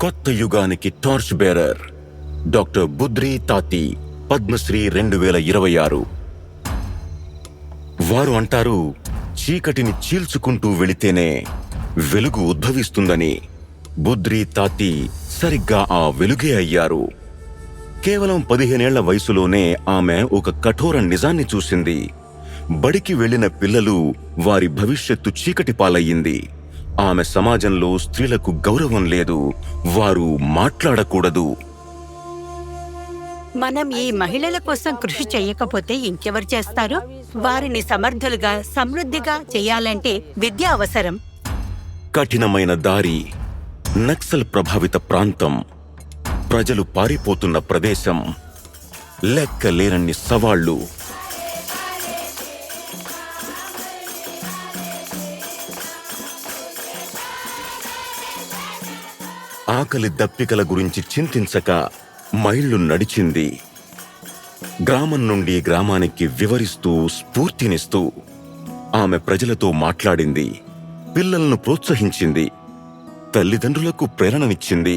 కొత్త యుగానికి torch bearer doctor బుద్రి తాతి, Padmashri 2026. వారు అంటారు, చీకటిని చీల్చుకుంటూ వెళితేనే వెలుగు ఉద్భవిస్తుందని. బుద్రి తాతి సరిగ్గా ఆ వెలుగే అయ్యారు. కేవలం 15 ఏళ్ల వయసులోనే ఆమె ఒక కఠోర నిజాన్ని చూసింది. బడికి వెళ్లిన పిల్లలు వారి భవిష్యత్తు చీకటి పాలయ్యింది. ఆమె సమాజంలో స్త్రీలకు గౌరవం లేదు, వారు మాట్లాడకూడదు. మనం ఈ మహిళల కోసం కృషి చేయకపోతే ఇంకెవరు చేస్తారు? వారిని సమర్థులుగా, సమృద్ధిగా చేయాలంటే విద్య అవసరం. కఠినమైన దారి, నక్సల్ ప్రభావిత ప్రాంతం, ప్రజలు పారిపోతున్న ప్రదేశం, లెక్కలేనన్ని సవాళ్లు. ఆకలి దప్పికల గురించి చింతించక మైళ్ళు నడిచింది. గ్రామం నుండి గ్రామానికి వివరిస్తూ, స్ఫూర్తినిస్తూ ఆమె ప్రజలతో మాట్లాడింది. పిల్లలను ప్రోత్సహించింది, తల్లిదండ్రులకు ప్రేరణనిచ్చింది.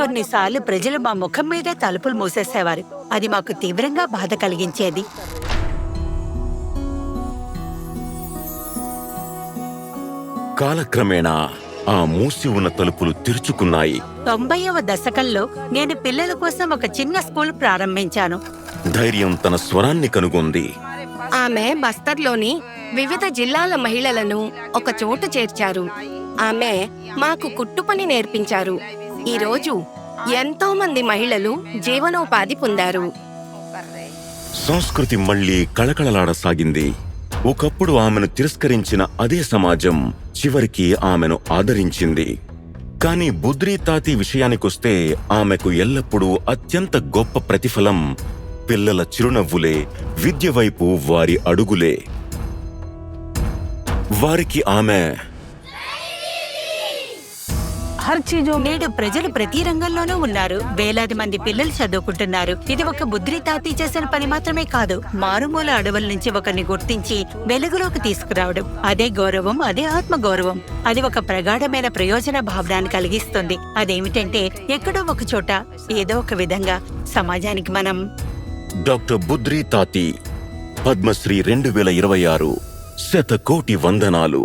కొన్నిసార్లు ప్రజలు మా ముఖం మీదే తలుపులు మూసేసేవారు. అది మాకు తీవ్రంగా బాధ కలిగించేది. కాలక్రమేణా ఆ మూసి ఉన్న తలుపులు తెరుచుకున్నాయి. 90వ దశకంలో నేను పిల్లల కోసం ఒక చిన్న స్కూల్ ప్రారంభించాను. ధైర్యం తన స్వరాన్ని కనుగొంది. ఆమె బస్తర్లోని వివిధ జిల్లాల మహిళలను ఒక చోట చేర్చారు. ఆమె మాకు కుట్టుపని నేర్పించారు. ఈరోజు ఎంతో మంది మహిళలు జీవనోపాధి పొందారు. సంస్కృతి మళ్లీ కళకళలాడసాగింది. ఒకప్పుడు ఆమెను తిరస్కరించిన అదే సమాజం చివరికి ఆమెను ఆదరించింది. కాని బుద్రి తాతి విషయానికొస్తే ఆమెకు ఎల్లప్పుడూ అత్యంత గొప్ప ప్రతిఫలం పిల్లల చిరునవ్వులే, విద్య వైపు వారి అడుగులే. వారికి ఆమె నేడు ప్రజలు ప్రతి రంగంలోనూ ఉన్నారు. వేలాది మంది పిల్లలు చదువుకుంటున్నారు. ఇది ఒక బుద్రి తాతి చేసిన పని మాత్రమే కాదు, మారుమూల అడవుల నుంచి ఒకరిని గుర్తించి వెలుగులోకి తీసుకురావడం. అదే గౌరవం, అదే ఆత్మగౌరవం. అది ఒక ప్రగాఢమైన ప్రయోజన భావనాన్ని కలిగిస్తుంది. అదేమిటంటే ఎక్కడో ఒక చోట ఏదో ఒక విధంగా సమాజానికి మనం. డాక్టర్ బుద్రి తాతి, పద్మశ్రీ 2026. 100 కోటి వందనాలు.